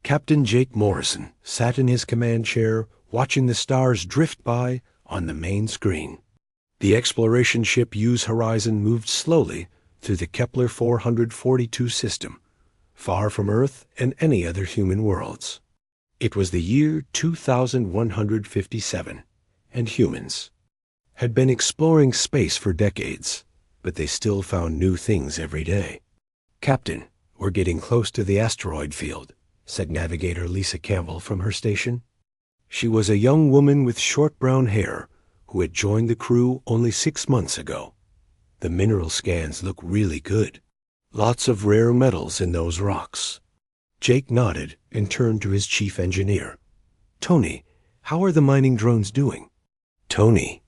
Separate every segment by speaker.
Speaker 1: Captain Jake Morrison sat in his command chair watching the stars drift by on the main screen. The exploration ship Hughes Horizon moved slowly through the Kepler 442 system, far from Earth and any other human worlds. It was the year 2157, and humans had been exploring space for decades, but they still found new things every day. "Captain, we're getting close to the asteroid field," said Navigator Lisa Campbell from her station. She was a young woman with short brown hair who had joined the crew only 6 months ago. "The mineral scans look really good. Lots of rare metals in those rocks." Jake nodded and turned to his chief engineer. "Tony, how are the mining drones doing?" "Tony."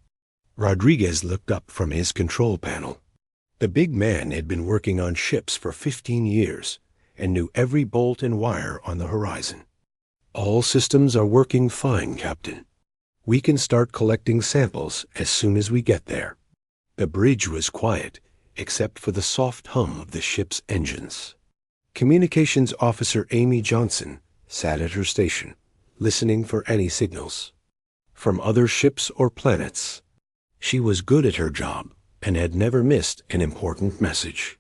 Speaker 1: Rodriguez looked up from his control panel. The big man had been working on ships for 15 years and knew every bolt and wire on the horizon. "All systems are working fine, Captain. We can start collecting samples as soon as we get there." The bridge was quiet, except for the soft hum of the ship's engines. Communications Officer Amy Johnson sat at her station, listening for any signals from other ships or planets. She was good at her job and had never missed an important message.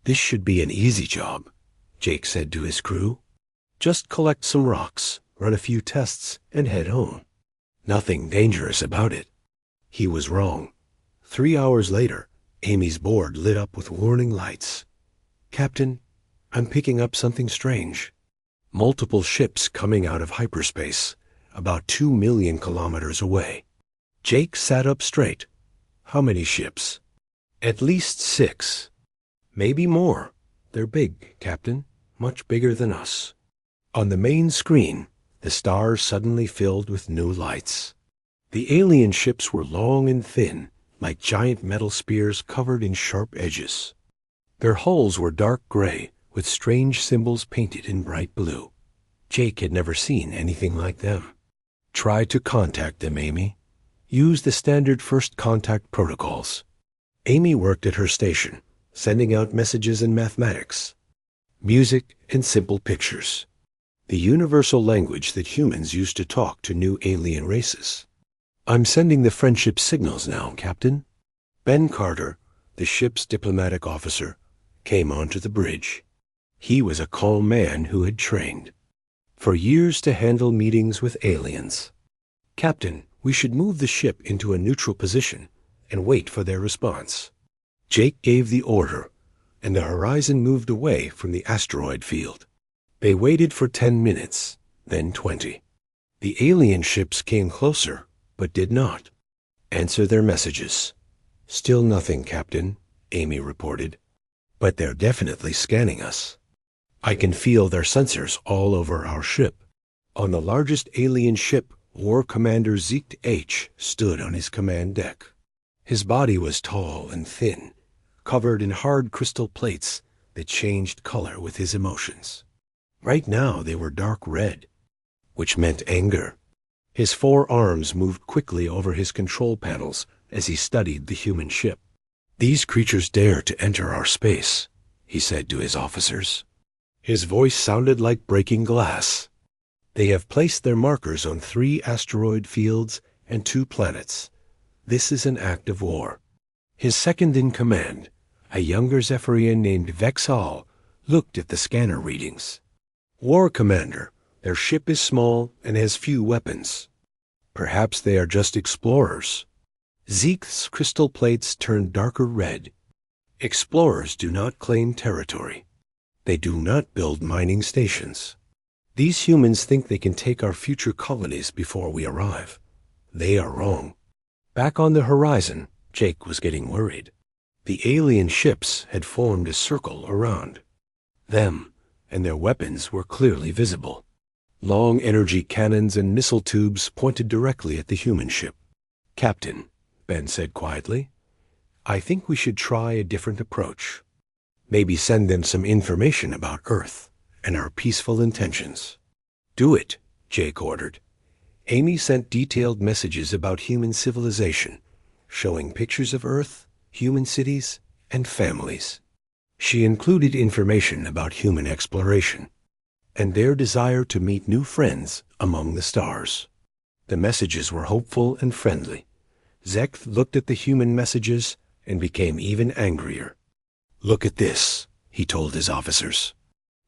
Speaker 1: "This should be an easy job," Jake said to his crew. "Just collect some rocks, run a few tests, and head home. Nothing dangerous about it." He was wrong. 3 hours later, Amy's board lit up with warning lights. "Captain, I'm picking up something strange. Multiple ships coming out of hyperspace, about 2 million kilometers away." Jake sat up straight. "How many ships?" "At least 6. Maybe more. They're big, Captain, much bigger than us." On the main screen, the stars suddenly filled with new lights. The alien ships were long and thin, like giant metal spears covered in sharp edges. Their hulls were dark gray, with strange symbols painted in bright blue. Jake had never seen anything like them. "Try to contact them, Amy. Use the standard first contact protocols." Amy worked at her station, sending out messages in mathematics, music, and simple pictures, the universal language that humans used to talk to new alien races. "I'm sending the friendship signals now, Captain." Ben Carter, the ship's diplomatic officer, came onto the bridge. He was a calm man who had trained for years to handle meetings with aliens. "Captain, we should move the ship into a neutral position and wait for their response." Jake gave the order, and the horizon moved away from the asteroid field. They waited for 10 minutes, then 20. The alien ships came closer, but did not answer their messages. "Still nothing, Captain," Amy reported. "But they're definitely scanning us. I can feel their sensors all over our ship." On the largest alien ship, War Commander Zeke H. stood on his command deck. His body was tall and thin, covered in hard crystal plates that changed color with his emotions. Right now they were dark red, which meant anger. His 4 arms moved quickly over his control panels as he studied the human ship. "These creatures dare to enter our space," he said to his officers. His voice sounded like breaking glass. "They have placed their markers on 3 asteroid fields and 2 planets. This is an act of war." His second in command, a younger Zephyrian named Vexal, looked at the scanner readings. "War Commander, their ship is small and has few weapons. Perhaps they are just explorers." Zeke's crystal plates turned darker red. "Explorers do not claim territory. They do not build mining stations. These humans think they can take our future colonies before we arrive. They are wrong." Back on the horizon, Jake was getting worried. The alien ships had formed a circle around them, and their weapons were clearly visible. Long energy cannons and missile tubes pointed directly at the human ship. "Captain," Ben said quietly, "I think we should try a different approach. Maybe send them some information about Earth and our peaceful intentions." "Do it," Jake ordered. Amy sent detailed messages about human civilization, showing pictures of Earth, human cities, and families. She included information about human exploration. and their desire to meet new friends among the stars. The messages were hopeful and friendly. Zekth looked at the human messages and became even angrier. "Look at this," he told his officers.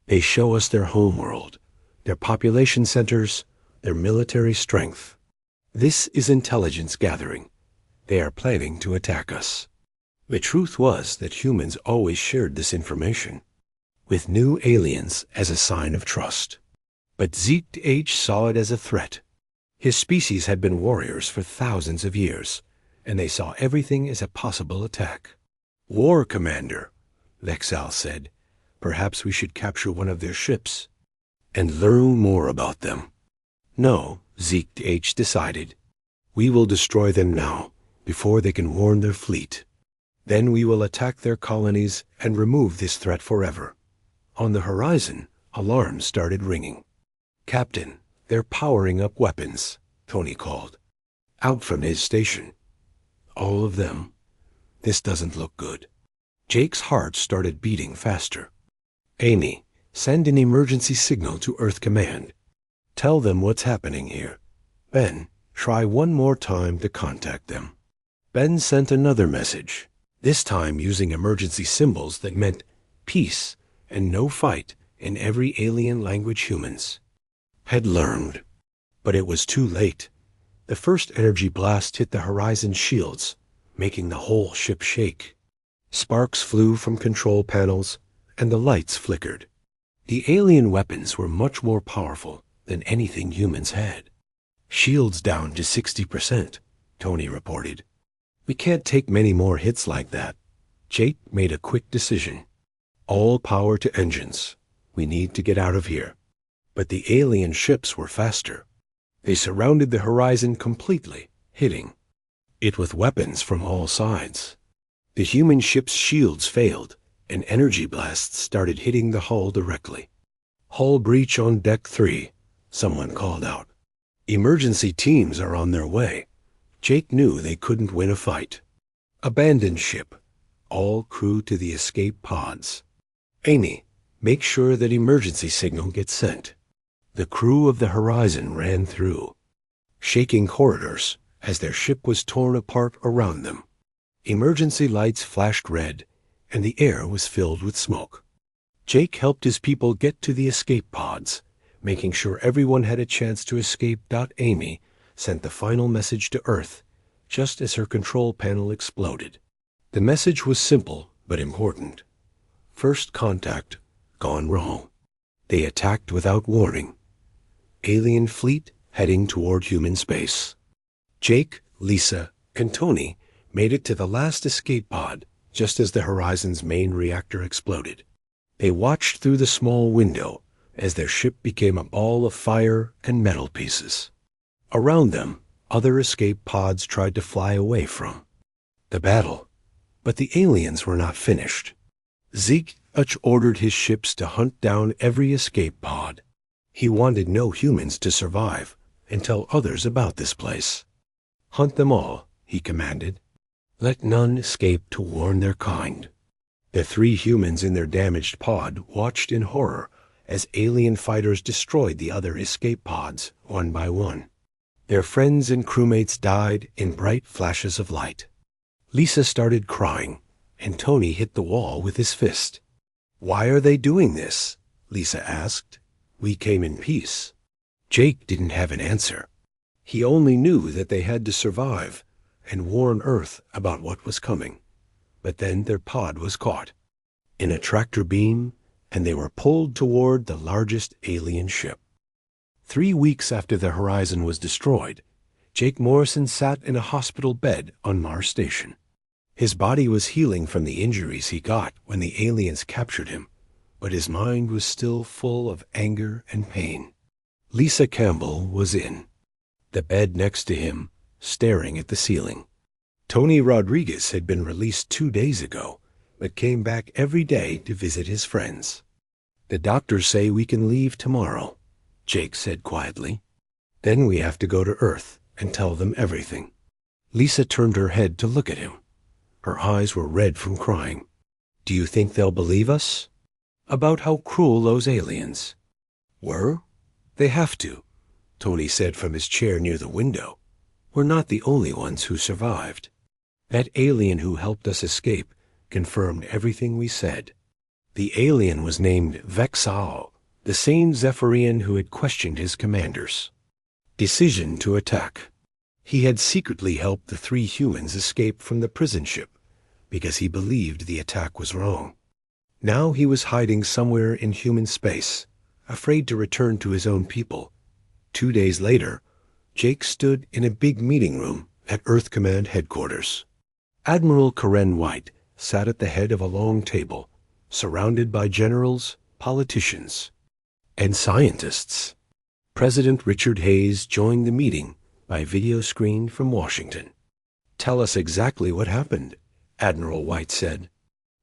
Speaker 1: "They show us their homeworld, their population centers, their military strength. This is intelligence gathering. They are planning to attack us." The truth was that humans always shared this information with new aliens as a sign of trust. But Zeke H saw it as a threat. His species had been warriors for thousands of years, and they saw everything as a possible attack. "War Commander," Vexal said, "perhaps we should capture one of their ships and learn more about them." "No," Zeke H decided. "We will destroy them now, before they can warn their fleet. Then we will attack their colonies and remove this threat forever." On the horizon, alarms started ringing. "Captain, they're powering up weapons," Tony called, out from his station. "All of them? This doesn't look good." Jake's heart started beating faster. "Amy, send an emergency signal to Earth Command. Tell them what's happening here. Ben, try one more time to contact them." Ben sent another message, this time using emergency symbols that meant peace and no fight in every alien language humans had learned. But it was too late. The first energy blast hit the horizon shields, making the whole ship shake. Sparks flew from control panels, and the lights flickered. The alien weapons were much more powerful than anything humans had. "Shields down to 60%, Tony reported. "We can't take many more hits like that." Jake made a quick decision. "All power to engines. We need to get out of here." But the alien ships were faster. They surrounded the horizon completely, hitting it with weapons from all sides. The human ship's shields failed, and energy blasts started hitting the hull directly. "Hull breach on Deck 3, someone called out. "Emergency teams are on their way." Jake knew they couldn't win a fight. "Abandon ship. All crew to the escape pods. Amy, make sure that emergency signal gets sent." The crew of the Horizon ran through, shaking corridors as their ship was torn apart around them. Emergency lights flashed red, and the air was filled with smoke. Jake helped his people get to the escape pods, making sure everyone had a chance to escape. Amy sent the final message to Earth, just as her control panel exploded. The message was simple but important. First contact gone wrong. They attacked without warning. Alien fleet heading toward human space. Jake, Lisa, and Tony made it to the last escape pod just as the Horizon's main reactor exploded. They watched through the small window as their ship became a ball of fire and metal pieces. Around them, other escape pods tried to fly away from the battle. But the aliens were not finished. Zeke ordered his ships to hunt down every escape pod. He wanted no humans to survive and tell others about this place. "Hunt them all," he commanded. "Let none escape to warn their kind." The 3 humans in their damaged pod watched in horror as alien fighters destroyed the other escape pods one by one. Their friends and crewmates died in bright flashes of light. Lisa started crying, and Tony hit the wall with his fist. "Why are they doing this?" Lisa asked. "We came in peace." Jake didn't have an answer. He only knew that they had to survive and warn Earth about what was coming. But then their pod was caught in a tractor beam, and they were pulled toward the largest alien ship. 3 weeks after the Horizon was destroyed, Jake Morrison sat in a hospital bed on Mars Station. His body was healing from the injuries he got when the aliens captured him, but his mind was still full of anger and pain. Lisa Campbell was in the bed next to him, staring at the ceiling. Tony Rodriguez had been released 2 days ago, but came back every day to visit his friends. "The doctors say we can leave tomorrow," Jake said quietly. "Then we have to go to Earth and tell them everything." Lisa turned her head to look at him. Her eyes were red from crying. "Do you think they'll believe us?" "About how cruel those aliens?" Were? They have to, Tony said from his chair near the window. We're not the only ones who survived. That alien who helped us escape confirmed everything we said. The alien was named Vexal, the same Zephyrian who had questioned his commanders. Decision to attack. He had secretly helped the 3 humans escape from the prison ship because he believed the attack was wrong. Now he was hiding somewhere in human space, afraid to return to his own people. 2 days later, Jake stood in a big meeting room at Earth Command headquarters. Admiral Karen White sat at the head of a long table, surrounded by generals, politicians, and scientists. President Richard Hayes joined the meeting by video screen from Washington. "Tell us exactly what happened," Admiral White said.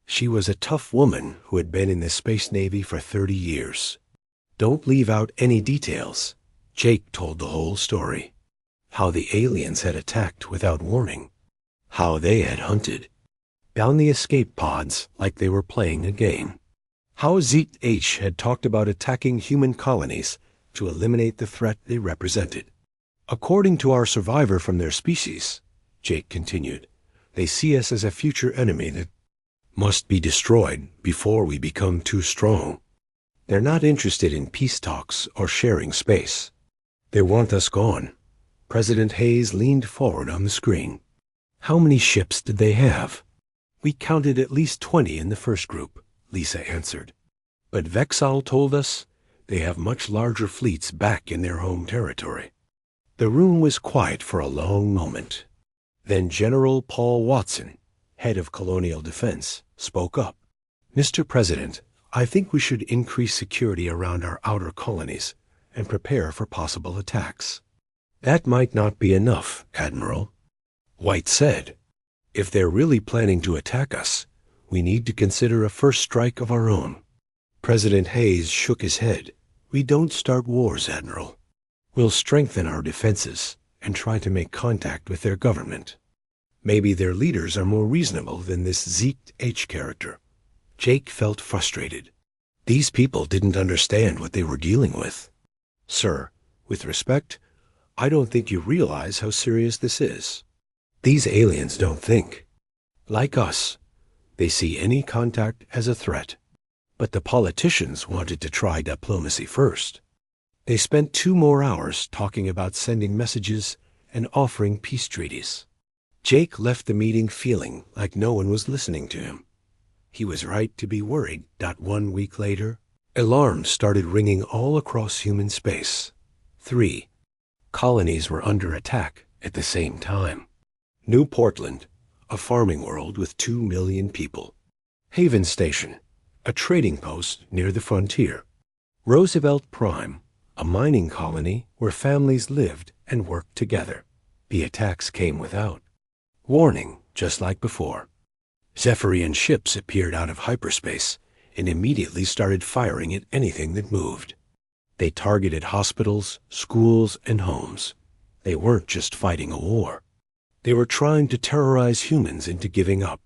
Speaker 1: She was a tough woman who had been in the Space Navy for 30 years. "Don't leave out any details." Jake told the whole story. How the aliens had attacked without warning. How they had hunted down the escape pods like they were playing a game. How ZH had talked about attacking human colonies to eliminate the threat they represented. "According to our survivor from their species," Jake continued, "they see us as a future enemy that must be destroyed before we become too strong. They're not interested in peace talks or sharing space. They want us gone." President Hayes leaned forward on the screen. "How many ships did they have?" "We counted at least 20 in the first group," Lisa answered. "But Vexal told us they have much larger fleets back in their home territory." The room was quiet for a long moment. Then General Paul Watson, head of Colonial Defense, spoke up. "Mr. President, I think we should increase security around our outer colonies and prepare for possible attacks." "That might not be enough, Admiral," White said. "If they're really planning to attack us, we need to consider a first strike of our own." President Hayes shook his head. "We don't start wars, Admiral. We'll strengthen our defenses and try to make contact with their government. Maybe their leaders are more reasonable than this Zeke H character." Jake felt frustrated. These people didn't understand what they were dealing with. "Sir, with respect, I don't think you realize how serious this is. These aliens don't think. Like us, they see any contact as a threat. But the politicians wanted to try diplomacy first. They spent 2 more hours talking about sending messages and offering peace treaties." Jake left the meeting feeling like no one was listening to him. He was right to be worried. 1 week later, alarms started ringing all across human space. 3 colonies were under attack at the same time. New Portland, a farming world with 2 million people. Haven Station, a trading post near the frontier. Roosevelt Prime, a mining colony where families lived and worked together. The attacks came without warning, just like before. Zephyrian ships appeared out of hyperspace and immediately started firing at anything that moved. They targeted hospitals, schools, and homes. They weren't just fighting a war. They were trying to terrorize humans into giving up.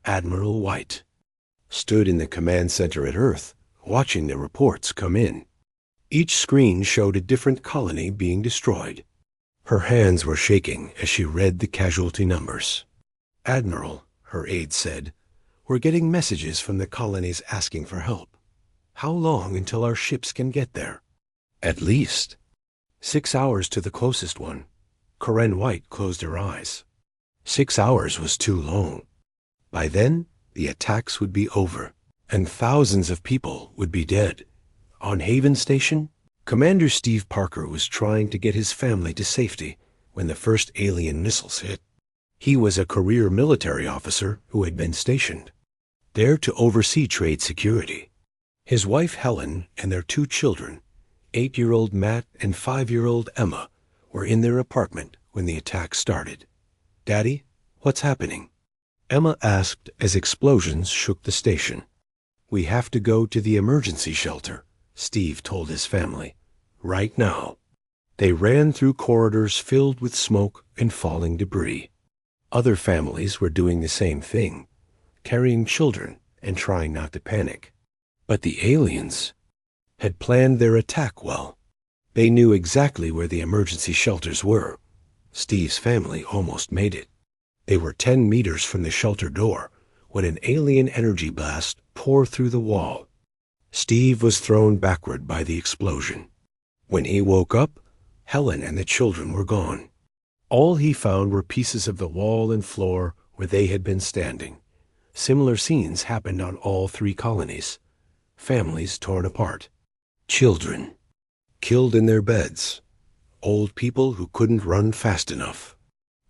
Speaker 1: Admiral White stood in the command center at Earth, watching the reports come in. Each screen showed a different colony being destroyed. Her hands were shaking as she read the casualty numbers. "Admiral," her aide said, "we're getting messages from the colonies asking for help. How long until our ships can get there?" "At least 6 hours to the closest one." Corinne White closed her eyes. 6 hours was too long. By then, the attacks would be over, and thousands of people would be dead. On Haven Station, Commander Steve Parker was trying to get his family to safety when the first alien missiles hit. He was a career military officer who had been stationed there to oversee trade security. His wife Helen and their 2 children, 8-year-old Matt and 5-year-old Emma, were in their apartment when the attack started. "Daddy, what's happening?" Emma asked as explosions shook the station. "We have to go to the emergency shelter," Steve told his family. "Right now." They ran through corridors filled with smoke and falling debris. Other families were doing the same thing, carrying children and trying not to panic. But the aliens, had planned their attack well. They knew exactly where the emergency shelters were. Steve's family almost made it. They were 10 meters from the shelter door when an alien energy blast poured through the wall. Steve was thrown backward by the explosion. When he woke up, Helen and the children were gone. All he found were pieces of the wall and floor where they had been standing. Similar scenes happened on all 3 colonies. Families torn apart. Children killed in their beds. Old people who couldn't run fast enough.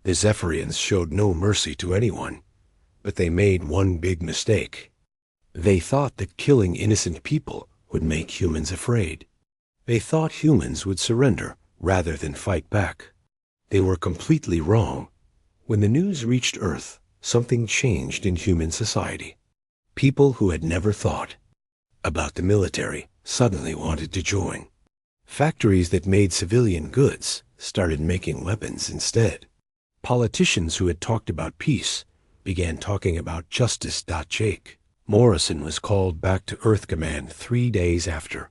Speaker 1: The Zephyrians showed no mercy to anyone, but they made one big mistake. They thought that killing innocent people would make humans afraid. They thought humans would surrender rather than fight back. They were completely wrong. When the news reached Earth, something changed in human society. People who had never thought about the military suddenly wanted to join. Factories that made civilian goods started making weapons instead. Politicians who had talked about peace began talking about justice. Jake Morrison was called back to Earth Command 3 days after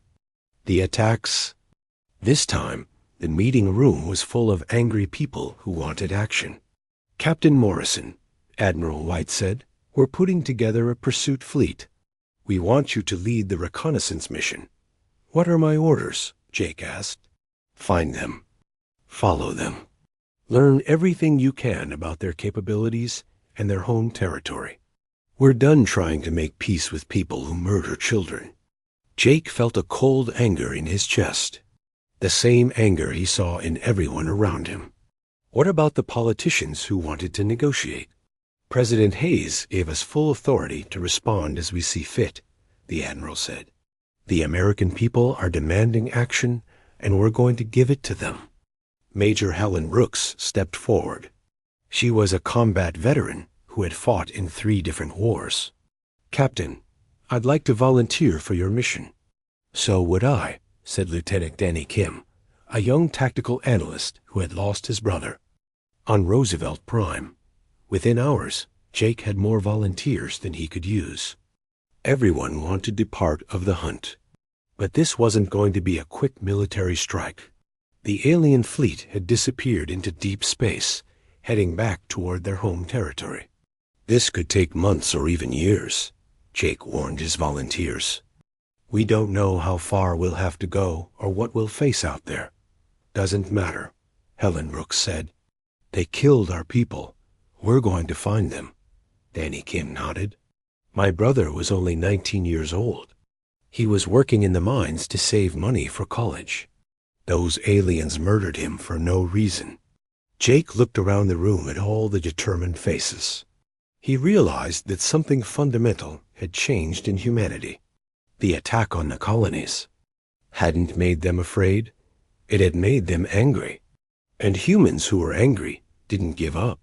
Speaker 1: the attacks. This time, the meeting room was full of angry people who wanted action. Captain Morrison, Admiral White said, "We're putting together a pursuit fleet. We want you to lead the reconnaissance mission." "What are my orders?" Jake asked. "Find them. Follow them. Learn everything you can about their capabilities and their home territory. We're done trying to make peace with people who murder children." Jake felt a cold anger in his chest, the same anger he saw in everyone around him. What about the politicians who wanted to negotiate? "President Hayes gave us full authority to respond as we see fit," the Admiral said. "The American people are demanding action, and we're going to give it to them." Major Helen Brooks stepped forward. She was a combat veteran who had fought in 3 different wars. "Captain, I'd like to volunteer for your mission." "So would I," said Lieutenant Danny Kim, a young tactical analyst who had lost his brother on Roosevelt Prime. Within hours, Jake had more volunteers than he could use. Everyone wanted to be part of the hunt. But this wasn't going to be a quick military strike. The alien fleet had disappeared into deep space, heading back toward their home territory. This could take months or even years, Jake warned his volunteers. "We don't know how far we'll have to go or what we'll face out there." "Doesn't matter," Helen Brooks said. "They killed our people. We're going to find them." Danny Kim nodded. "My brother was only 19 years old. He was working in the mines to save money for college. Those aliens murdered him for no reason." Jake looked around the room at all the determined faces. He realized that something fundamental had changed in humanity. The attack on the colonies hadn't made them afraid. It had made them angry. And humans who were angry didn't give up.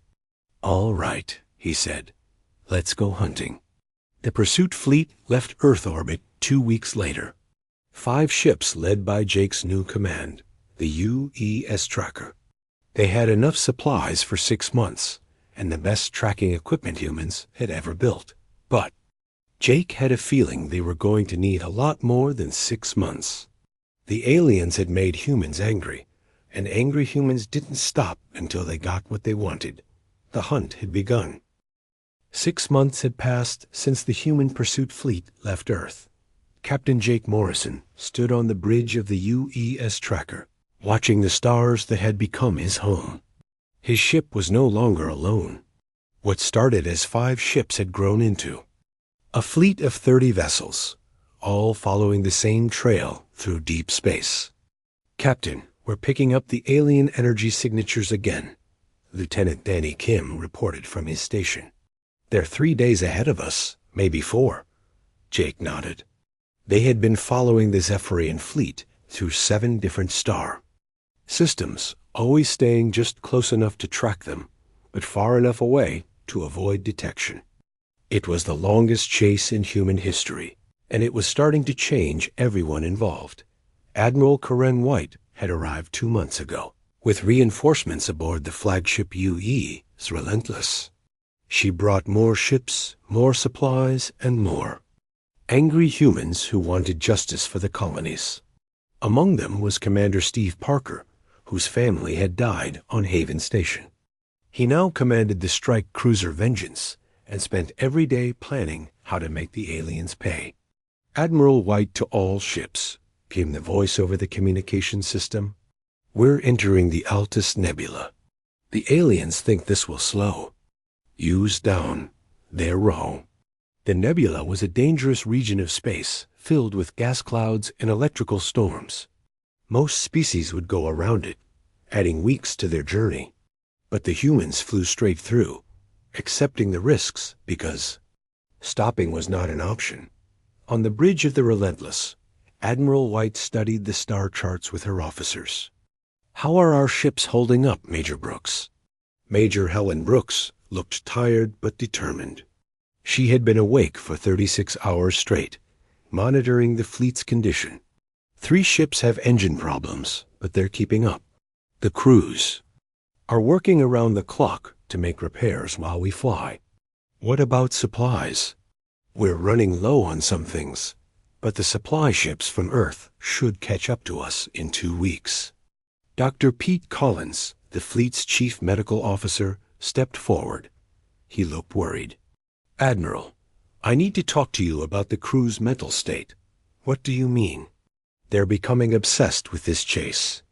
Speaker 1: "All right," he said. "Let's go hunting." The pursuit fleet left Earth orbit 2 weeks later. 5 ships led by Jake's new command, the UES Tracker. They had enough supplies for 6 months, and the best tracking equipment humans had ever built. But Jake had a feeling they were going to need a lot more than 6 months. The aliens had made humans angry, and angry humans didn't stop until they got what they wanted. The hunt had begun. 6 months had passed since the human pursuit fleet left Earth. Captain Jake Morrison stood on the bridge of the UES Tracker, watching the stars that had become his home. His ship was no longer alone. What started as 5 ships had grown into a fleet of 30 vessels, all following the same trail through deep space. "Captain, we're picking up the alien energy signatures again," Lieutenant Danny Kim reported from his station. "They're 3 days ahead of us, maybe 4. Jake nodded. They had been following the Zephyrian fleet through 7 different star systems, always staying just close enough to track them, but far enough away to avoid detection. It was the longest chase in human history, and it was starting to change everyone involved. Admiral Karen White had arrived 2 months ago, with reinforcements aboard the flagship UE's Relentless. She brought more ships, more supplies, and more. Angry humans who wanted justice for the colonies. Among them was Commander Steve Parker, whose family had died on Haven Station. He now commanded the strike cruiser Vengeance and spent every day planning how to make the aliens pay. Admiral White to all ships, came the voice over the communication system. We're entering the Altus Nebula. The aliens think this will slow. Use down. They're wrong. The nebula was a dangerous region of space filled with gas clouds and electrical storms. Most species would go around it, adding weeks to their journey. But the humans flew straight through, accepting the risks because stopping was not an option. On the bridge of the Relentless, Admiral White studied the star charts with her officers. How are our ships holding up, Major Brooks? Major Helen Brooks looked tired but determined. She had been awake for 36 hours straight, monitoring the fleet's condition. 3 ships have engine problems, but they're keeping up. The crews are working around the clock to make repairs while we fly. What about supplies? We're running low on some things, but the supply ships from Earth should catch up to us in 2 weeks. Dr. Pete Collins, the fleet's chief medical officer, stepped forward. He looked worried. Admiral, I need to talk to you about the crew's mental state. What do you mean? They're becoming obsessed with this chase.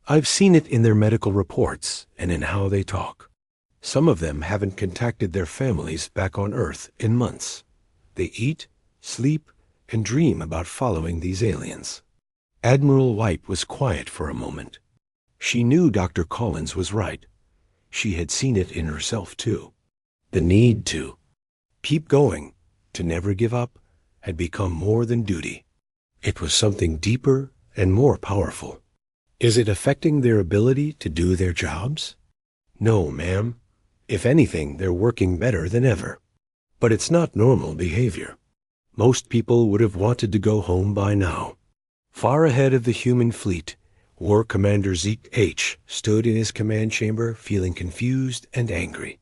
Speaker 1: I've seen it in their medical reports and in how they talk. Some of them haven't contacted their families back on Earth in months. They eat, sleep, and dream about following these aliens. Admiral White was quiet for a moment. She knew Dr. Collins was right. She had seen it in herself, too. The need to keep going, to never give up, had become more than duty. It was something deeper and more powerful. Is it affecting their ability to do their jobs? No, ma'am. If anything, they're working better than ever. But it's not normal behavior. Most people would have wanted to go home by now. Far ahead of the human fleet, War Commander Zeke H. stood in his command chamber feeling confused and angry.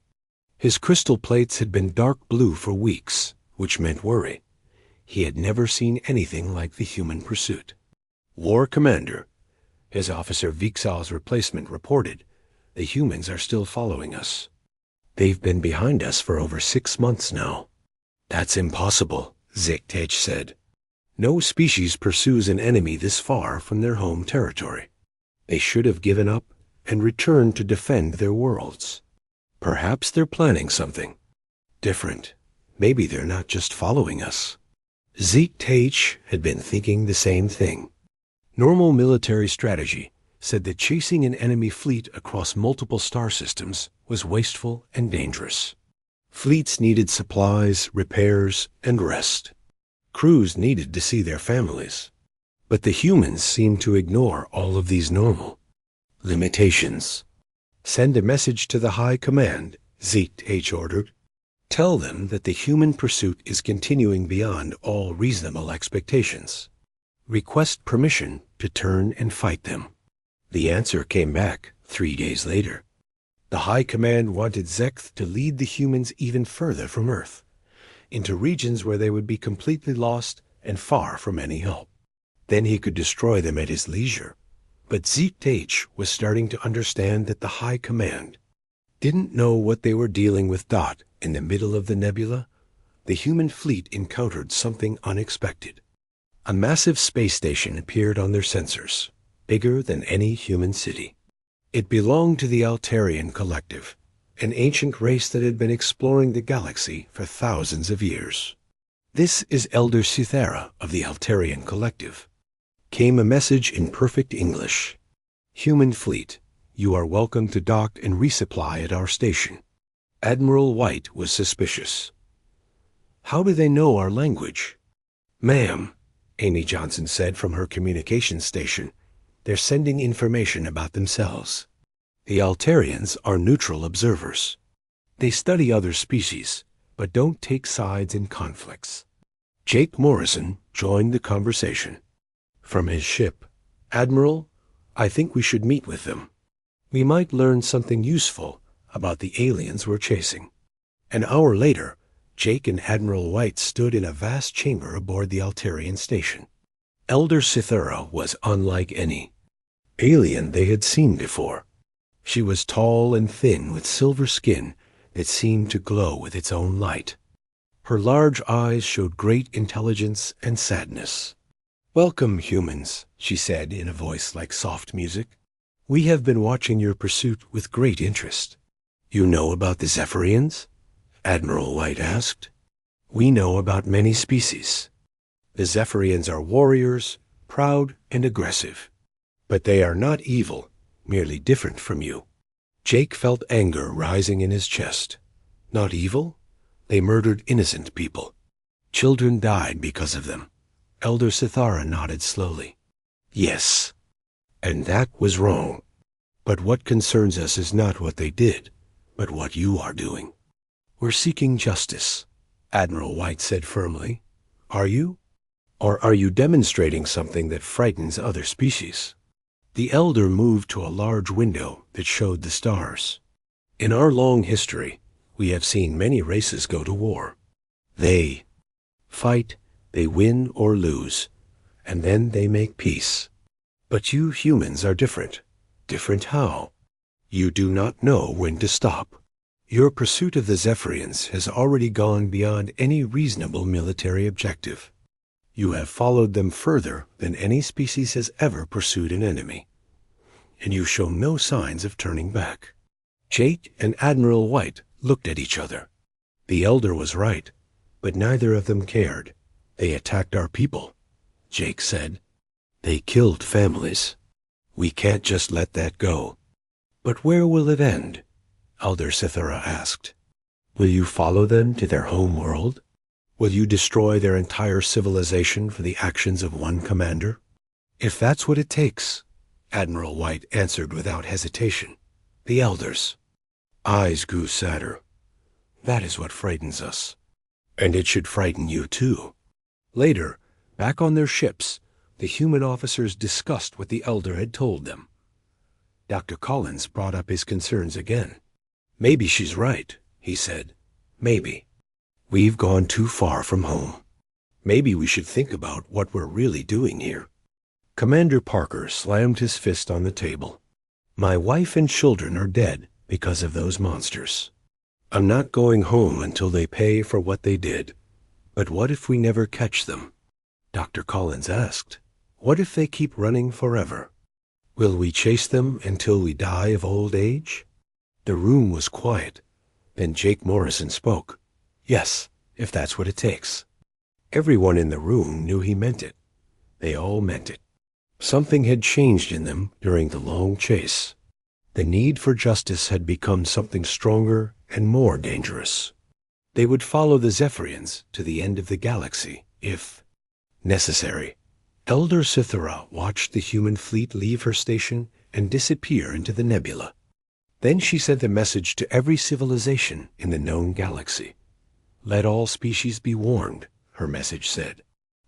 Speaker 1: His crystal plates had been dark blue for weeks, which meant worry. He had never seen anything like the human pursuit. War Commander, his officer Vixal's replacement, reported, the humans are still following us. They've been behind us for over 6 months now. That's impossible, Zeke H. said. No species pursues an enemy this far from their home territory. They should have given up and returned to defend their worlds. Perhaps they're planning something different. Maybe they're not just following us. Zeke H. had been thinking the same thing. Normal military strategy said that chasing an enemy fleet across multiple star systems was wasteful and dangerous. Fleets needed supplies, repairs, and rest. Crews needed to see their families. But the humans seemed to ignore all of these normal limitations. Send a message to the High Command, Zeke H. ordered. Tell them that the human pursuit is continuing beyond all reasonable expectations. Request permission to turn and fight them. The answer came back 3 days later. The High Command wanted Zekth to lead the humans even further from Earth, into regions where they would be completely lost and far from any help. Then he could destroy them at his leisure. But Zeke H. was starting to understand that the High Command didn't know what they were dealing with. In the middle of the nebula, the human fleet encountered something unexpected. A massive space station appeared on their sensors, bigger than any human city. It belonged to the Altarian Collective, an ancient race that had been exploring the galaxy for thousands of years. This is Elder Cythera of the Altarian Collective. Came a message in perfect English. Human fleet, you are welcome to dock and resupply at our station. Admiral White was suspicious. How do they know our language? Ma'am, Amy Johnson said from her communications station, they're sending information about themselves. The Altarians are neutral observers. They study other species, but don't take sides in conflicts. Jake Morrison joined the conversation. From his ship, Admiral, I think we should meet with them. We might learn something useful about the aliens we're chasing. An hour later, Jake and Admiral White stood in a vast chamber aboard the Altarian station. Elder Cythera was unlike any alien they had seen before. She was tall and thin with silver skin that seemed to glow with its own light. Her large eyes showed great intelligence and sadness. "Welcome, humans," she said in a voice like soft music. "We have been watching your pursuit with great interest." "You know about the Zephyrians?" Admiral White asked. "We know about many species. The Zephyrians are warriors, proud and aggressive. But they are not evil, merely different from you." Jake felt anger rising in his chest. Not evil? They murdered innocent people. Children died because of them. Elder Cythera nodded slowly. "Yes, and that was wrong. But what concerns us is not what they did, but what you are doing." "We're seeking justice," Admiral White said firmly. "Are you? Or are you demonstrating something that frightens other species?" The elder moved to a large window that showed the stars. "In our long history, we have seen many races go to war. They fight, they win or lose, and then they make peace. But you humans are different. Different how? You do not know when to stop. Your pursuit of the Zephyrians has already gone beyond any reasonable military objective. You have followed them further than any species has ever pursued an enemy. And you show no signs of turning back." Jake and Admiral White looked at each other. The elder was right, but neither of them cared. "They attacked our people," Jake said. "They killed families. We can't just let that go." "But where will it end?" Elder Cythera asked. "Will you follow them to their home world? Will you destroy their entire civilization for the actions of one commander?" "If that's what it takes," Admiral White answered without hesitation. "The elders." Eyes grew sadder. "That is what frightens us. And it should frighten you too." Later, back on their ships, the human officers discussed what the elder had told them. Dr. Collins brought up his concerns again. "Maybe she's right," he said. "Maybe. We've gone too far from home. Maybe we should think about what we're really doing here." Commander Parker slammed his fist on the table. "My wife and children are dead because of those monsters. I'm not going home until they pay for what they did. But what if we never catch them?" Dr. Collins asked. "What if they keep running forever? Will we chase them until we die of old age?" The room was quiet. Then Jake Morrison spoke. "Yes, if that's what it takes." Everyone in the room knew he meant it. They all meant it. Something had changed in them during the long chase. The need for justice had become something stronger and more dangerous. They would follow the Zephyrians to the end of the galaxy, if necessary. Elder Cythera watched the human fleet leave her station and disappear into the nebula. Then she sent a message to every civilization in the known galaxy. "Let all species be warned," her message said.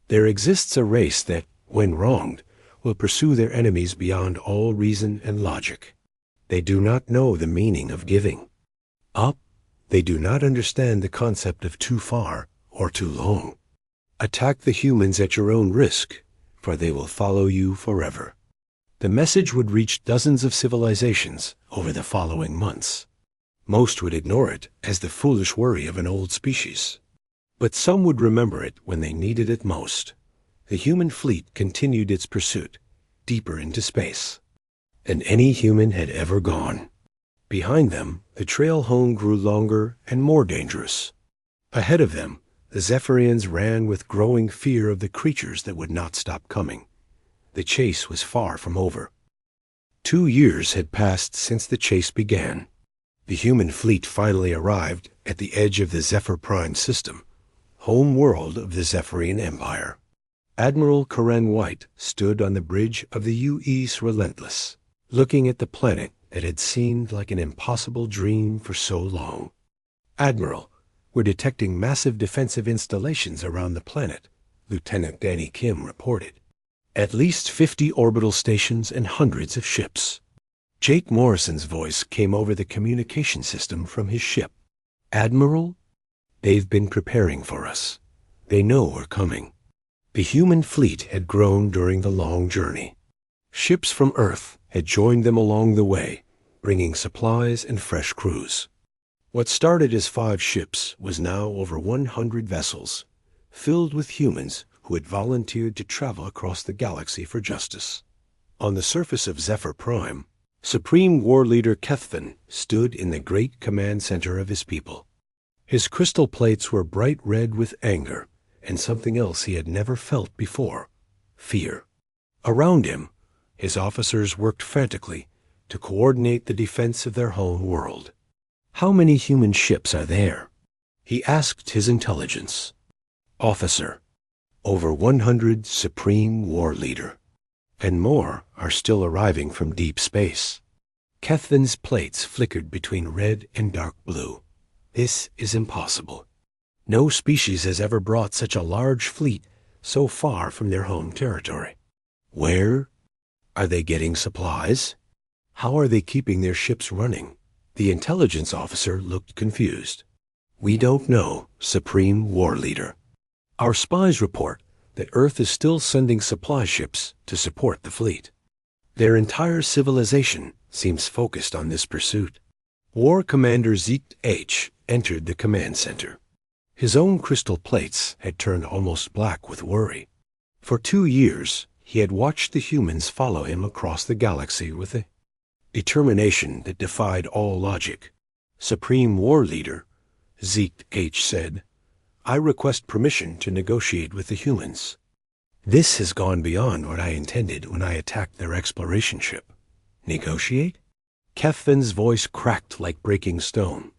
Speaker 1: "There exists a race that, when wronged, will pursue their enemies beyond all reason and logic. They do not know the meaning of giving up. They do not understand the concept of too far or too long. Attack the humans at your own risk, for they will follow you forever." The message would reach dozens of civilizations over the following months. Most would ignore it as the foolish worry of an old species. But some would remember it when they needed it most. The human fleet continued its pursuit, deeper into space than any human had ever gone. Behind them, the trail home grew longer and more dangerous. Ahead of them, the Zephyrians ran with growing fear of the creatures that would not stop coming. The chase was far from over. 2 years had passed since the chase began. The human fleet finally arrived at the edge of the Zephyr Prime system, home world of the Zephyrian Empire. Admiral Karen White stood on the bridge of the U.E.'s Relentless, looking at the planet that had seemed like an impossible dream for so long. "Admiral, we're detecting massive defensive installations around the planet," Lieutenant Danny Kim reported. "At least 50 orbital stations and hundreds of ships." Jake Morrison's voice came over the communication system from his ship. "Admiral, They've been preparing for us. They know we're coming. The human fleet had grown during the long journey. Ships from Earth had joined them along the way, bringing supplies and fresh crews. What started as 5 ships was now over 100 vessels, filled with humans who had volunteered to travel across the galaxy for justice. On the surface of Zephyr Prime, Supreme War Leader Kethvin stood in the great command center of his people. His crystal plates were bright red with anger and something else he had never felt before, fear. Around him, his officers worked frantically to coordinate the defense of their home world. "How many human ships are there?" he asked his intelligence. Officer: "Over 100, Supreme War Leader. And more are still arriving from deep space." Kethvin's plates flickered between red and dark blue. "This is impossible. No species has ever brought such a large fleet so far from their home territory. Where are they getting supplies? How are they keeping their ships running?" The intelligence officer looked confused. "We don't know, Supreme War Leader. Our spies report that Earth is still sending supply ships to support the fleet. Their entire civilization seems focused on this pursuit." War Commander Zeke H. entered the command center. His own crystal plates had turned almost black with worry. For 2 years, he had watched the humans follow him across the galaxy with a determination that defied all logic. "Supreme War Leader," Zeke H. said, "I request permission to negotiate with the humans. This has gone beyond what I intended when I attacked their exploration ship." "Negotiate?" Kethvin's voice cracked like breaking stone.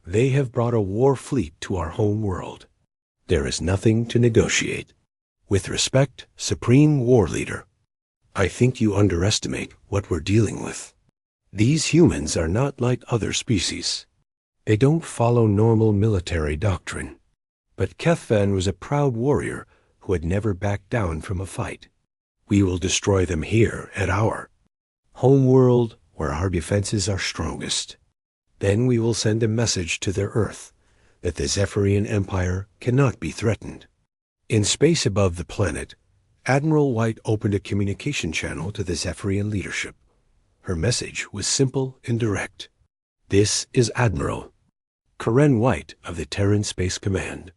Speaker 1: "They have brought a war fleet to our home world. There is nothing to negotiate. With respect, Supreme War Leader, I think you underestimate what we're dealing with. These humans are not like other species. They don't follow normal military doctrine." But Kethvin was a proud warrior who had never backed down from a fight. "We will destroy them here at our home world where our defenses are strongest. Then we will send a message to their Earth that the Zephyrian Empire cannot be threatened." In space above the planet, Admiral White opened a communication channel to the Zephyrian leadership. Her message was simple and direct. "This is Admiral Karen White of the Terran Space Command.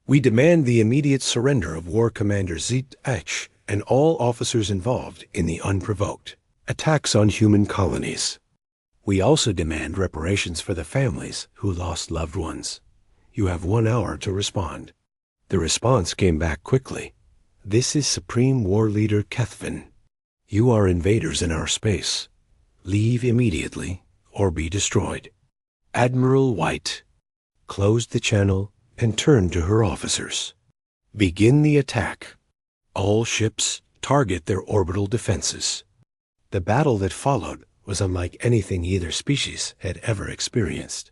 Speaker 1: We demand the immediate surrender of War Commander Zeke H. and all officers involved in the unprovoked attacks on human colonies. We also demand reparations for the families who lost loved ones. You have 1 hour to respond." The response came back quickly. "This is Supreme War Leader Kethvin. You are invaders in our space. Leave immediately or be destroyed." Admiral White closed the channel and turned to her officers. "Begin the attack. All ships target their orbital defenses." The battle that followed was unlike anything either species had ever experienced.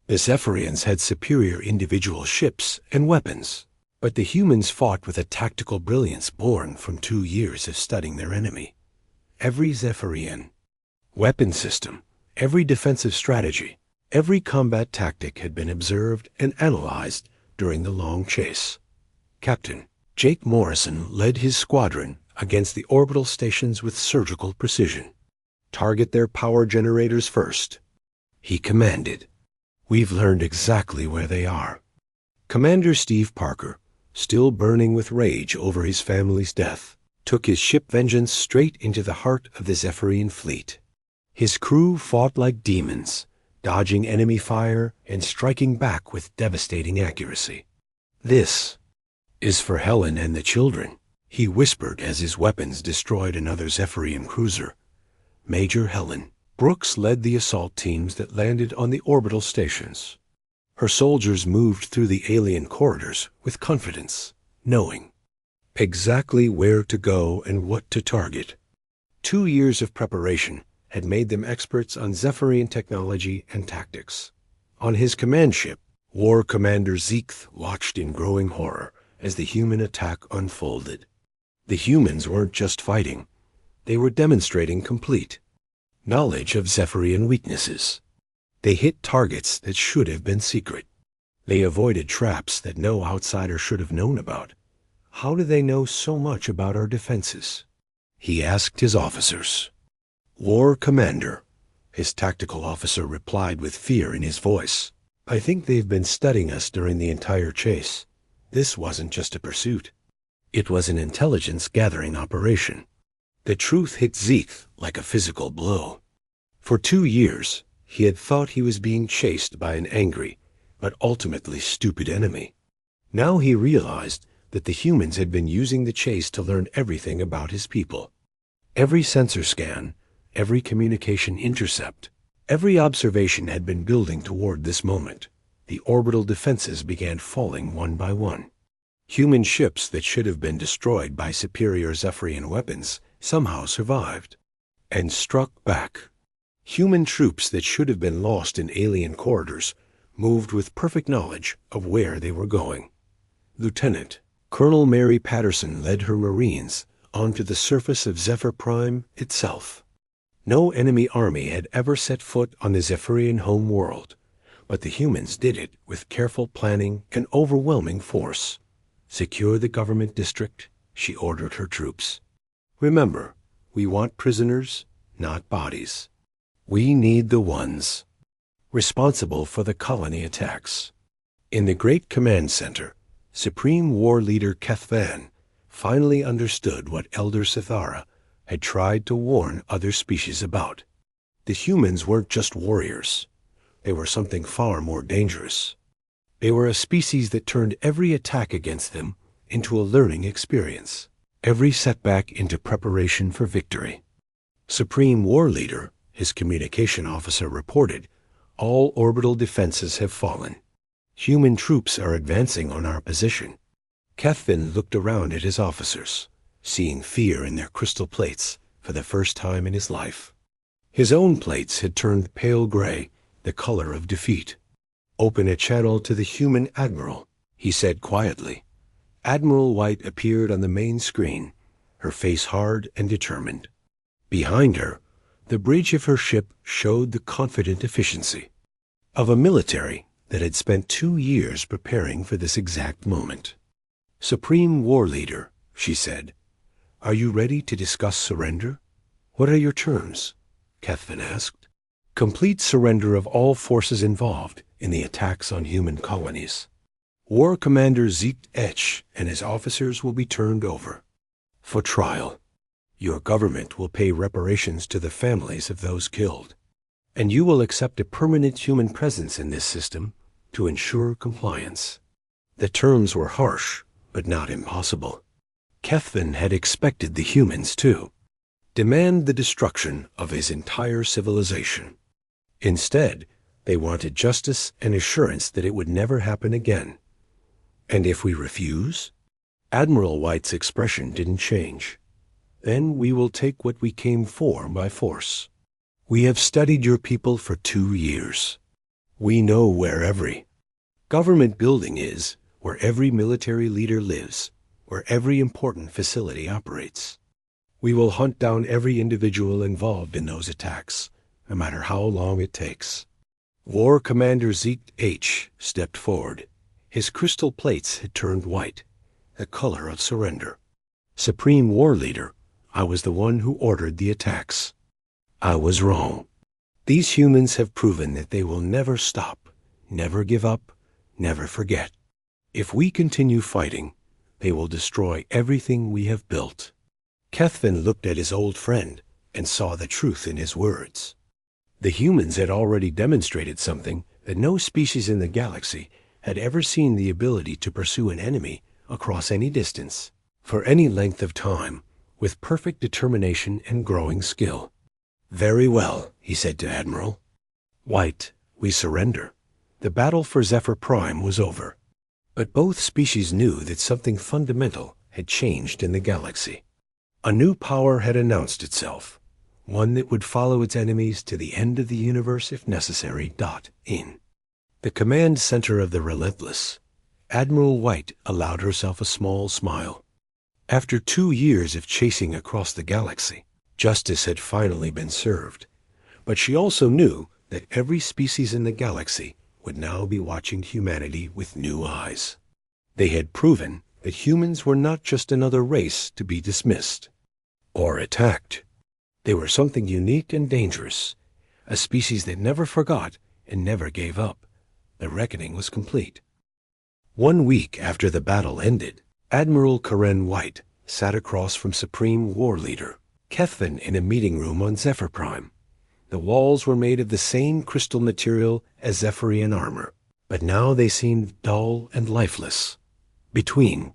Speaker 1: The Zephyrians had superior individual ships and weapons, but the humans fought with a tactical brilliance born from 2 years of studying their enemy. Every Zephyrian weapon system, every defensive strategy, every combat tactic had been observed and analyzed during the long chase. Captain Jake Morrison led his squadron against the orbital stations with surgical precision. "Target their power generators first," he commanded. "We've learned exactly where they are." Commander Steve Parker, still burning with rage over his family's death, took his ship Vengeance straight into the heart of the Zephyrian fleet. His crew fought like demons, dodging enemy fire and striking back with devastating accuracy. "This is for Helen and the children," he whispered as his weapons destroyed another Zephyrian cruiser. Major Helen Brooks led the assault teams that landed on the orbital stations. Her soldiers moved through the alien corridors with confidence, knowing exactly where to go and what to target. 2 years of preparation had made them experts on Zephyrian technology and tactics. On his command ship, War Commander Zeke watched in growing horror as the human attack unfolded. The humans weren't just fighting. They were demonstrating complete knowledge of Zephyrian weaknesses. They hit targets that should have been secret. They avoided traps that no outsider should have known about. How do they know so much about our defenses? He asked his officers. War Commander, his tactical officer replied with fear in his voice. I think they've been studying us during the entire chase. This wasn't just a pursuit. It was an intelligence-gathering operation. The truth hit Zeke like a physical blow. For 2 years, he had thought he was being chased by an angry, but ultimately stupid enemy. Now he realized that the humans had been using the chase to learn everything about his people. Every sensor scan, every communication intercept, every observation had been building toward this moment. The orbital defenses began falling one by one. Human ships that should have been destroyed by superior Zephyrian weapons somehow survived and struck back. Human troops that should have been lost in alien corridors moved with perfect knowledge of where they were going. Lieutenant Colonel Mary Patterson led her Marines onto the surface of Zephyr Prime itself. No enemy army had ever set foot on the Zephyrian home world, but the humans did it with careful planning and overwhelming force. Secure the government district, she ordered her troops. Remember, we want prisoners, not bodies. We need the ones responsible for the colony attacks. In the Great Command Center, Supreme War Leader Keth Van finally understood what Elder Sithara had tried to warn other species about. The humans weren't just warriors. They were something far more dangerous. They were a species that turned every attack against them into a learning experience, every setback into preparation for victory. Supreme War Leader, his communication officer, reported, all orbital defenses have fallen. Human troops are advancing on our position. Kethvin looked around at his officers, seeing fear in their crystal plates for the first time in his life. His own plates had turned pale gray, the color of defeat. Open a channel to the human admiral, he said quietly. Admiral White appeared on the main screen, her face hard and determined. Behind her, the bridge of her ship showed the confident efficiency of a military that had spent 2 years preparing for this exact moment. Supreme War Leader, she said, are you ready to discuss surrender? What are your terms? Kethvin asked. Complete surrender of all forces involved in the attacks on human colonies. War Commander Zeke Etch and his officers will be turned over for trial. Your government will pay reparations to the families of those killed, and you will accept a permanent human presence in this system to ensure compliance. The terms were harsh, but not impossible. Kethvin had expected the humans to demand the destruction of his entire civilization. Instead, they wanted justice and assurance that it would never happen again. And if we refuse? Admiral White's expression didn't change. Then we will take what we came for by force. We have studied your people for 2 years. We know where every government building is, where every military leader lives, where every important facility operates. We will hunt down every individual involved in those attacks, no matter how long it takes. War Commander Zeke H. stepped forward. His crystal plates had turned white, the color of surrender. Supreme War Leader, I was the one who ordered the attacks. I was wrong. These humans have proven that they will never stop, never give up, never forget. If we continue fighting, they will destroy everything we have built. Kethvin looked at his old friend and saw the truth in his words. The humans had already demonstrated something that no species in the galaxy had ever seen: the ability to pursue an enemy across any distance, for any length of time, with perfect determination and growing skill. Very well, he said to Admiral White, we surrender. The battle for Zephyr Prime was over. But both species knew that something fundamental had changed in the galaxy. A new power had announced itself, one that would follow its enemies to the end of the universe if necessary. In the command center of the Relentless, Admiral White allowed herself a small smile. After 2 years of chasing across the galaxy, justice had finally been served. But she also knew that every species in the galaxy would now be watching humanity with new eyes. They had proven that humans were not just another race to be dismissed or attacked. They were something unique and dangerous, a species that never forgot and never gave up. The reckoning was complete. 1 week after the battle ended, Admiral Karen White sat across from Supreme War Leader Kethvin in a meeting room on Zephyr Prime. The walls were made of the same crystal material as Zephyrian armor, but now they seemed dull and lifeless. Between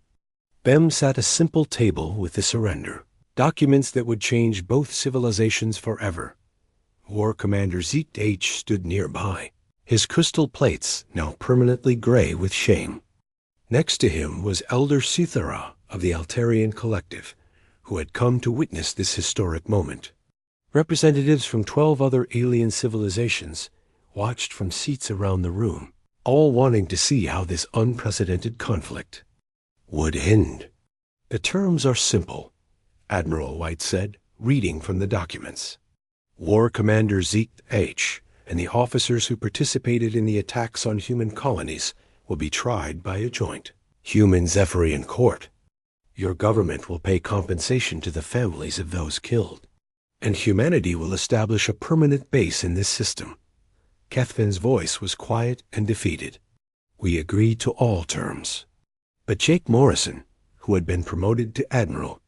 Speaker 1: them sat a simple table with the surrender, documents that would change both civilizations forever. War Commander Zeke H stood nearby, his crystal plates now permanently gray with shame. Next to him was Elder Sithara of the Altarian Collective, who had come to witness this historic moment. Representatives from 12 other alien civilizations watched from seats around the room, all wanting to see how this unprecedented conflict would end. The terms are simple, Admiral White said, reading from the documents. War Commander Zeke H and the officers who participated in the attacks on human colonies will be tried by a joint human Zephyrian court. Your government will pay compensation to the families of those killed, and humanity will establish a permanent base in this system. Kethvin's voice was quiet and defeated. We agreed to all terms. But Jake Morrison, who had been promoted to admiral,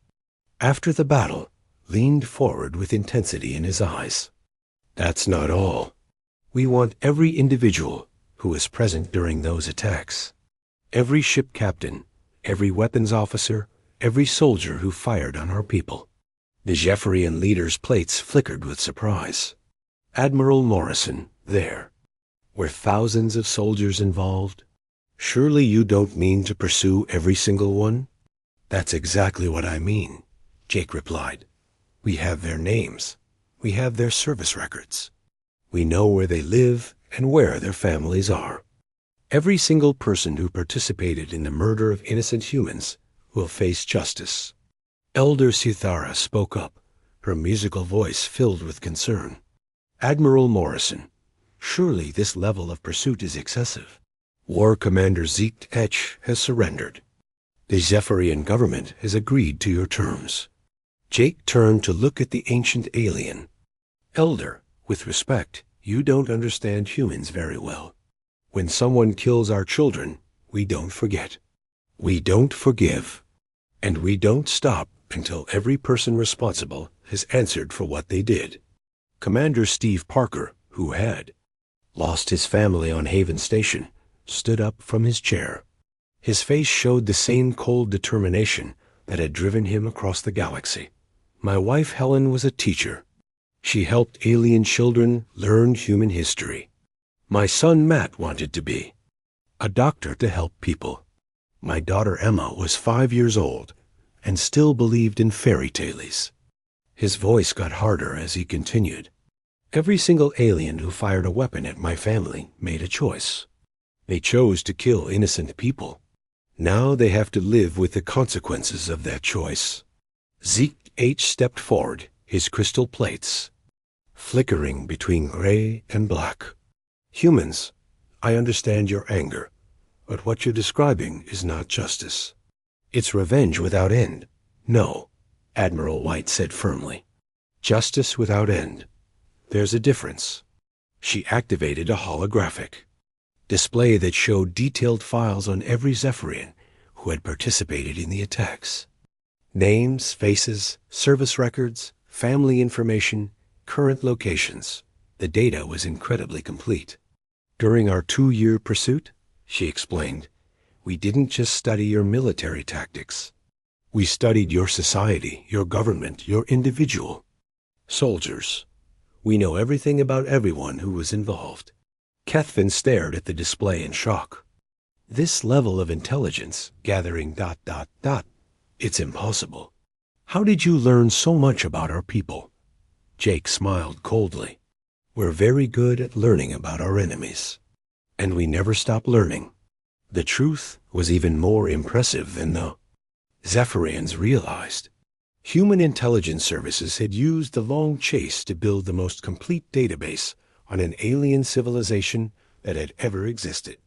Speaker 1: after the battle, leaned forward with intensity in his eyes. That's not all. We want every individual who was present during those attacks. Every ship captain, every weapons officer, every soldier who fired on our people. The Zephyrian leader's plates flickered with surprise. Admiral Morrison, there. Were thousands of soldiers involved? Surely you don't mean to pursue every single one? That's exactly what I mean, Jake replied. We have their names. We have their service records. We know where they live and where their families are. Every single person who participated in the murder of innocent humans will face justice. Elder Sithara spoke up, her musical voice filled with concern. Admiral Morrison, surely this level of pursuit is excessive. War Commander Zeke H has surrendered. The Zephyrian government has agreed to your terms. Jake turned to look at the ancient alien. Elder, with respect, you don't understand humans very well. When someone kills our children, we don't forget. We don't forgive. And we don't stop until every person responsible has answered for what they did. Commander Steve Parker, who had lost his family on Haven Station, stood up from his chair. His face showed the same cold determination that had driven him across the galaxy. My wife Helen was a teacher. She helped alien children learn human history. My son Matt wanted to be a doctor to help people. My daughter Emma was 5 years old and still believed in fairy tales. His voice got harder as he continued. Every single alien who fired a weapon at my family made a choice. They chose to kill innocent people. Now they have to live with the consequences of that choice. Zeke H stepped forward, his crystal plates flickering between gray and black. Humans, I understand your anger, but what you're describing is not justice. It's revenge without end. No, Admiral White said firmly. Justice without end. There's a difference. She activated a holographic display that showed detailed files on every Zephyrian who had participated in the attacks. Names, faces, service records, family information, current locations. The data was incredibly complete. During our 2-year pursuit, she explained, we didn't just study your military tactics. We studied your society, your government, your individual. Soldiers. We know everything about everyone who was involved. Kethvin stared at the display in shock. This level of intelligence, gathering ... It's impossible. How did you learn so much about our people? Jake smiled coldly. We're very good at learning about our enemies. And we never stop learning. The truth was even more impressive than the Zephyrians realized. Human intelligence services had used the long chase to build the most complete database on an alien civilization that had ever existed.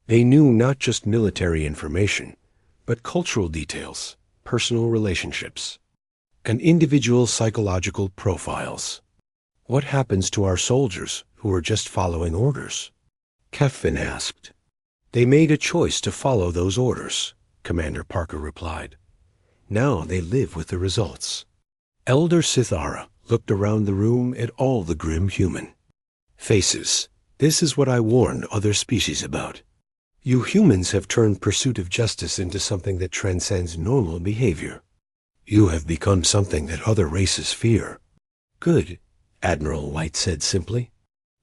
Speaker 1: They knew not just military information, but cultural details, personal relationships, and individual psychological profiles. What happens to our soldiers who are just following orders? Kefvin asked. They made a choice to follow those orders, Commander Parker replied. Now they live with the results. Elder Sithara looked around the room at all the grim human faces. This is what I warned other species about. You humans have turned pursuit of justice into something that transcends normal behavior. You have become something that other races fear. Good, Admiral White said simply.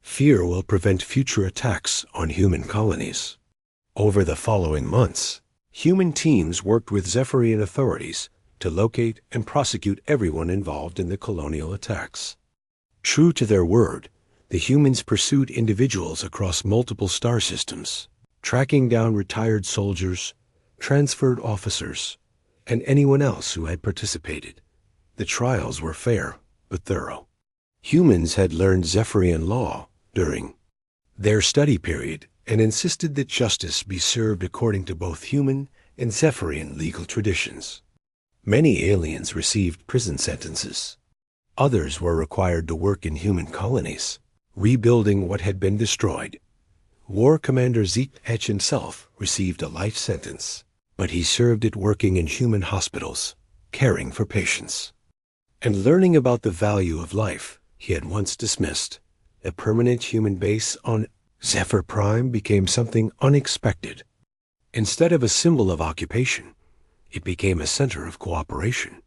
Speaker 1: Fear will prevent future attacks on human colonies. Over the following months, human teams worked with Zephyrian authorities to locate and prosecute everyone involved in the colonial attacks. True to their word, the humans pursued individuals across multiple star systems, tracking down retired soldiers, transferred officers, and anyone else who had participated. The trials were fair but thorough. Humans had learned Zephyrian law during their study period and insisted that justice be served according to both human and Zephyrian legal traditions. Many aliens received prison sentences. Others were required to work in human colonies, rebuilding what had been destroyed. War Commander Zeke Etch himself received a life sentence, but he served it working in human hospitals, caring for patients, and learning about the value of life he had once dismissed. A permanent human base on Zephyr Prime became something unexpected. Instead of a symbol of occupation, it became a center of cooperation.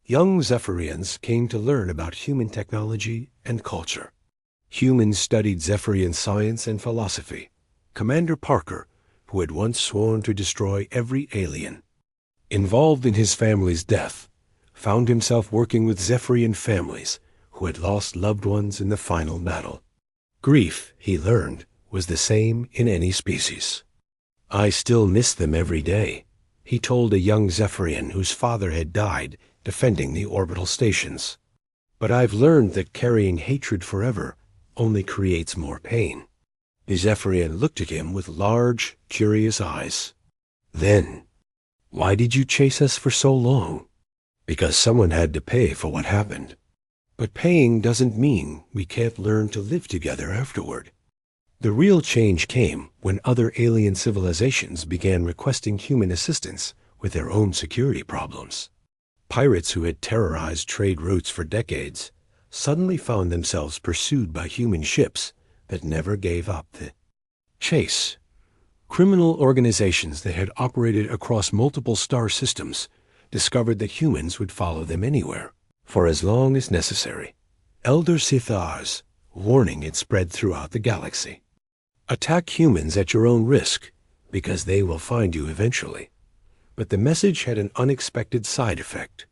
Speaker 1: Young Zephyrians came to learn about human technology and culture. Humans studied Zephyrian science and philosophy. Commander Parker, who had once sworn to destroy every alien involved in his family's death, found himself working with Zephyrian families who had lost loved ones in the final battle. Grief, he learned, was the same in any species. I still miss them every day, he told a young Zephyrian whose father had died defending the orbital stations. But I've learned that carrying hatred forever only creates more pain. The Zephyrian looked at him with large, curious eyes. Then, why did you chase us for so long? Because someone had to pay for what happened. But paying doesn't mean we can't learn to live together afterward. The real change came when other alien civilizations began requesting human assistance with their own security problems. Pirates who had terrorized trade routes for decades suddenly found themselves pursued by human ships that never gave up the chase. Criminal organizations that had operated across multiple star systems discovered that humans would follow them anywhere, for as long as necessary. Elder Sithar's warning had spread throughout the galaxy. Attack humans at your own risk, because they will find you eventually. But the message had an unexpected side effect.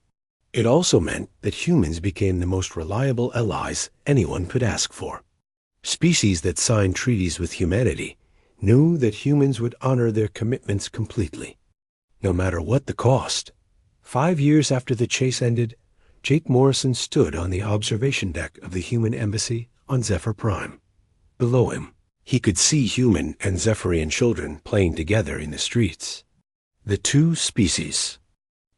Speaker 1: It also meant that humans became the most reliable allies anyone could ask for. Species that signed treaties with humanity knew that humans would honor their commitments completely, no matter what the cost. 5 years after the chase ended, Jake Morrison stood on the observation deck of the human embassy on Zephyr Prime. Below him, he could see human and Zephyrian children playing together in the streets. The two species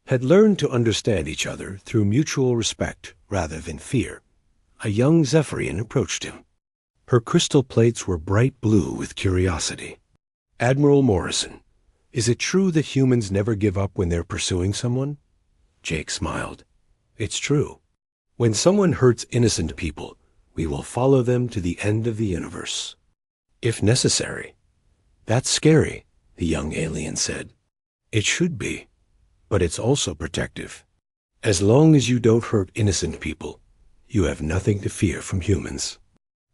Speaker 1: had learned to understand each other through mutual respect rather than fear. A young Zephyrian approached him. Her crystal plates were bright blue with curiosity. Admiral Morrison, is it true that humans never give up when they're pursuing someone? Jake smiled. It's true. When someone hurts innocent people, we will follow them to the end of the universe, if necessary. That's scary, the young alien said. It should be, but it's also protective. As long as you don't hurt innocent people, you have nothing to fear from humans.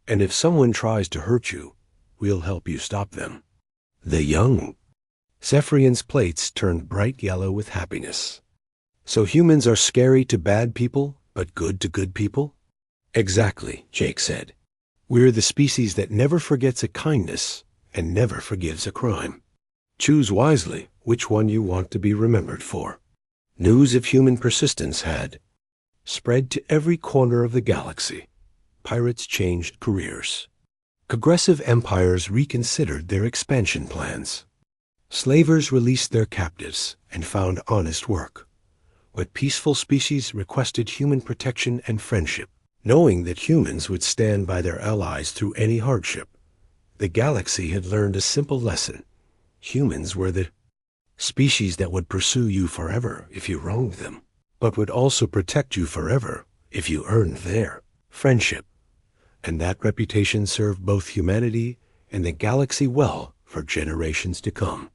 Speaker 1: And if someone tries to hurt you, we'll help you stop them. The young Zephyrian's plates turned bright yellow with happiness. So humans are scary to bad people, but good to good people? Exactly, Jake said. We're the species that never forgets a kindness and never forgives a crime. Choose wisely which one you want to be remembered for. News of human persistence had spread to every corner of the galaxy. Pirates changed careers. Progressive empires reconsidered their expansion plans. Slavers released their captives and found honest work, but peaceful species requested human protection and friendship. Knowing that humans would stand by their allies through any hardship, the galaxy had learned a simple lesson. Humans were the species that would pursue you forever if you wronged them, but would also protect you forever if you earned their friendship. And that reputation served both humanity and the galaxy well for generations to come.